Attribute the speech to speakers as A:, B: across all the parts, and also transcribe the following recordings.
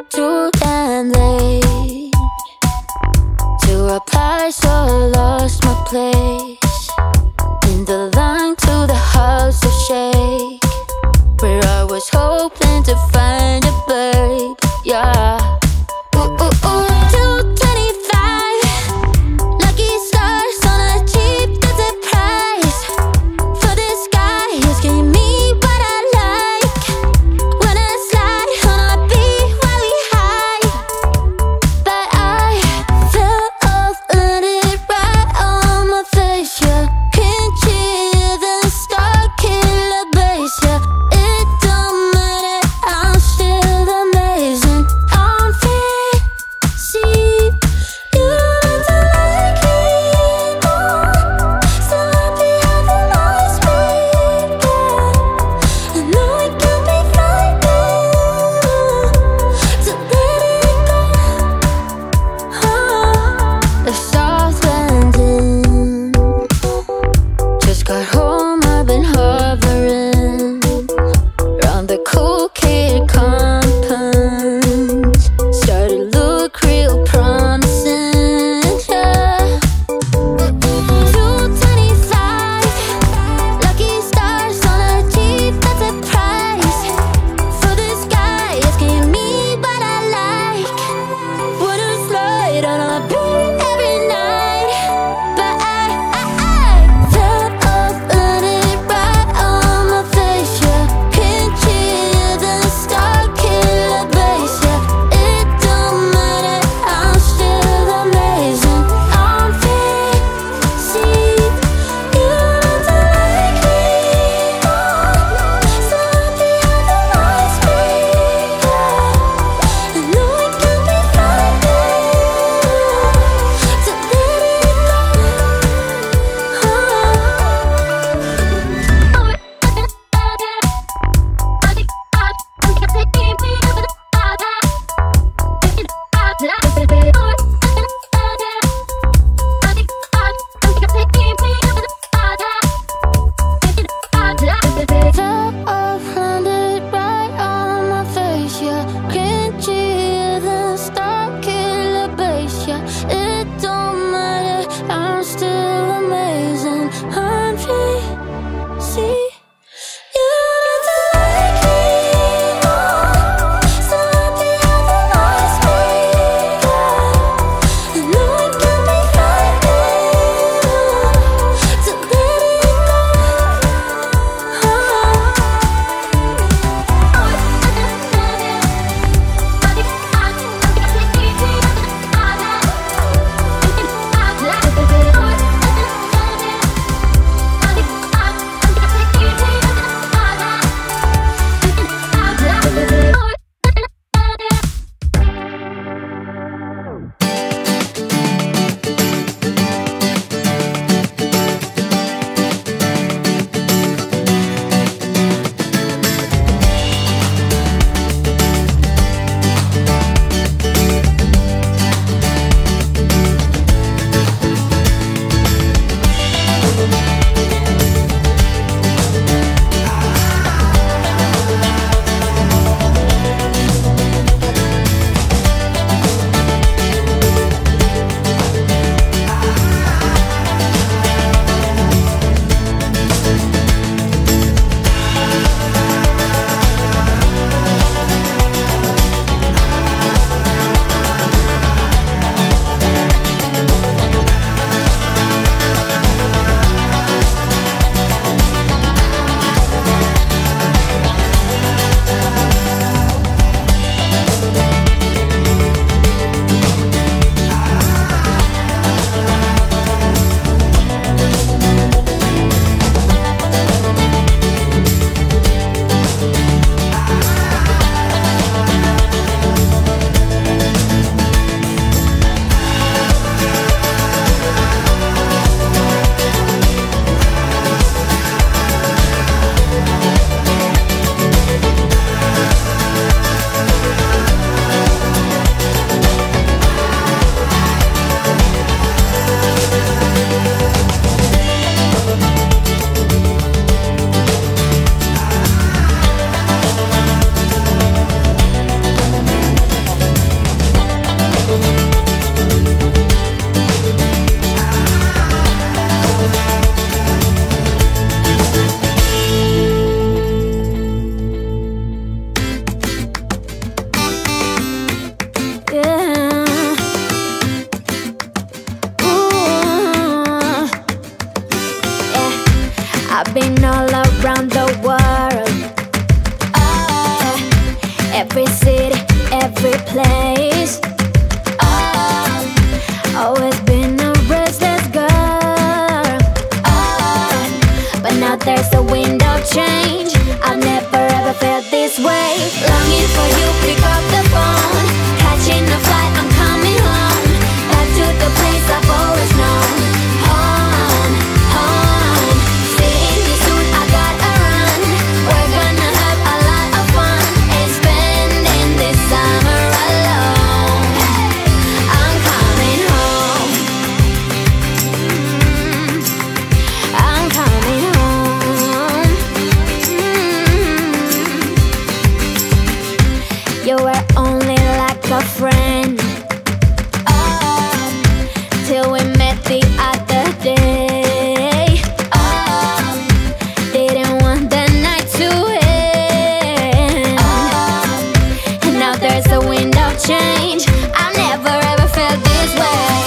A: too damn late to apply, so I lost my place in the line to the house of shake, where I was hoping to find a babe. Yeah. Ooh, ooh, ooh. 225 lucky stars on a cheap visit price for this guy who's giving me what I like. When I slide on a beat while we high, but I fell off, landed right on my face. Yeah, can't hear the star killer bass. Yeah, it don't matter, I'm still amazing. I'm every city, every place. Always been a restless girl. But now there's a wind of change. I've never ever felt this way. Longing for you, pick up the phone. Catching a flight, I'm coming home. Back to the place I've always known. Home, home. Seeing you soon, I gotta run. We're gonna have a lot of fun and spending this summer alone. I'm coming home. I'm coming home. You were only like a friend. Till we met the other day. Didn't want the night to end. And now there's a wind of change. I've never ever felt this way.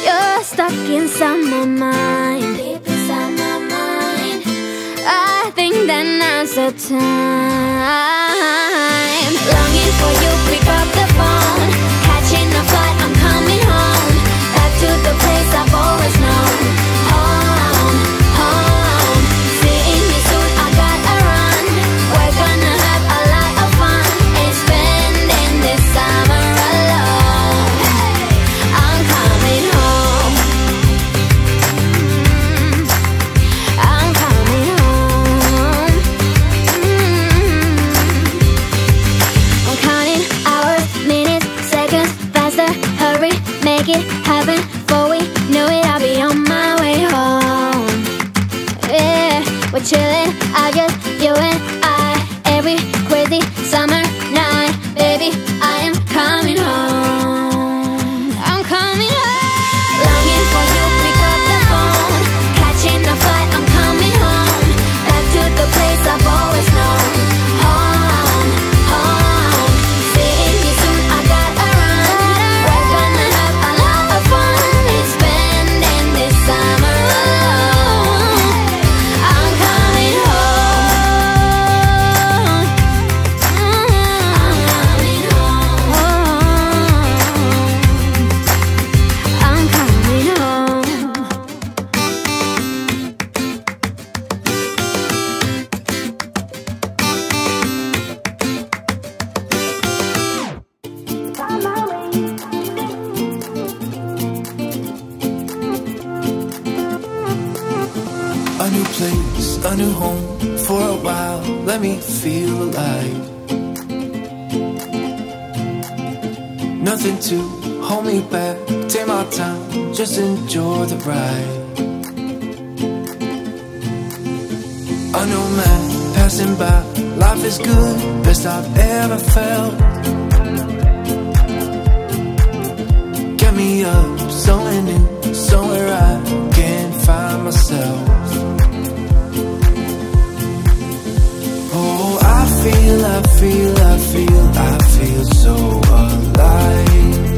A: You're stuck inside my mind. Deep inside my mind. I think that now's the time. Longing for you, pick up the phone. Catching a flight, I'm coming home. Back to the place I've always known. Home, home. Seeing you soon, I gotta run. We're gonna have a lot of fun and spending this summer alone. I'm coming home. I'm coming home. I'm counting hours, minutes, seconds, faster, hurry, make it happen. Before we know it, I'll be on my way home. Yeah, we're chilling, I just, you and I. Every crazy summer night, baby, I am coming home. I'm coming home. Longing for you, pick up the phone. Catching a flight, I'm coming home. Back to the place I've always known. Home, home. Seeing you soon, I gotta run. We're gonna have a lot of fun and spending this summer alone. I'm coming home. I'm coming home. I'm coming home.
B: A new place, a new home. For a while, let me feel alive. Nothing to hold me back. Take my time, just enjoy the ride. A new man passing by. Life is good, best I've ever felt. Get me up, somewhere new, somewhere I can find myself. Oh, I feel so alive.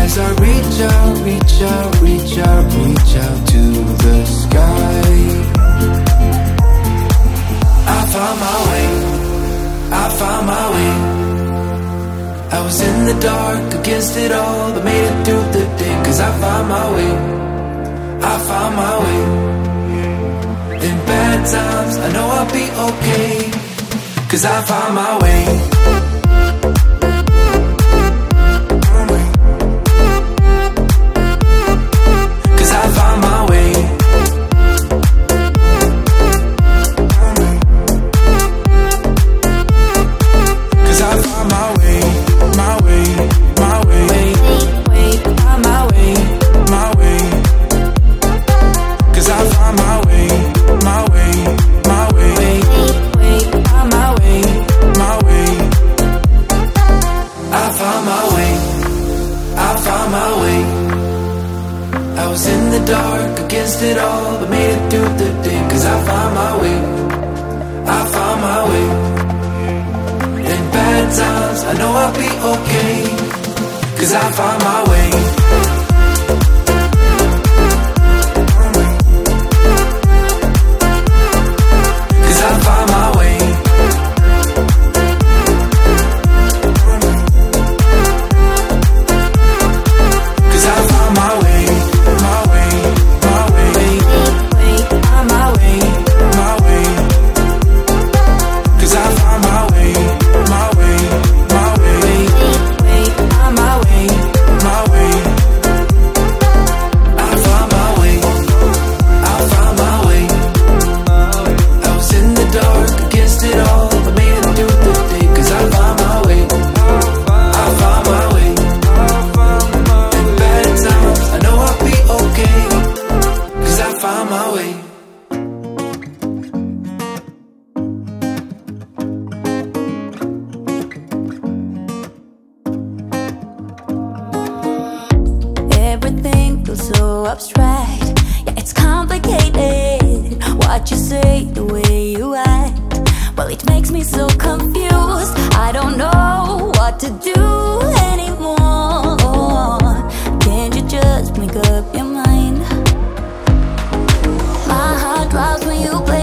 B: As I reach out, reach out, reach out, reach out to the sky. I found my way, I found my way. I was in the dark, against it all, but made it through the day. Cause I found my way, I found my way. In bad times, I know I'll be okay. Cause I found my way. Cause I found my way. Cause I found my way, my way, my way. Found my way, my way. Cause I found my way, my way, my way. Found my way, my way. I found my way, I found my way. I was in the dark, against it all, but made it through the day. Cause I found my way, I found my way. In bad times, I know I'll be okay. Cause I found my way. Cause I found my way.
A: abstract. Yeah, it's complicated. What you say, the way you act, well, it makes me so confused. I don't know what to do anymore. Can't you just make up your mind? My heart drops when you play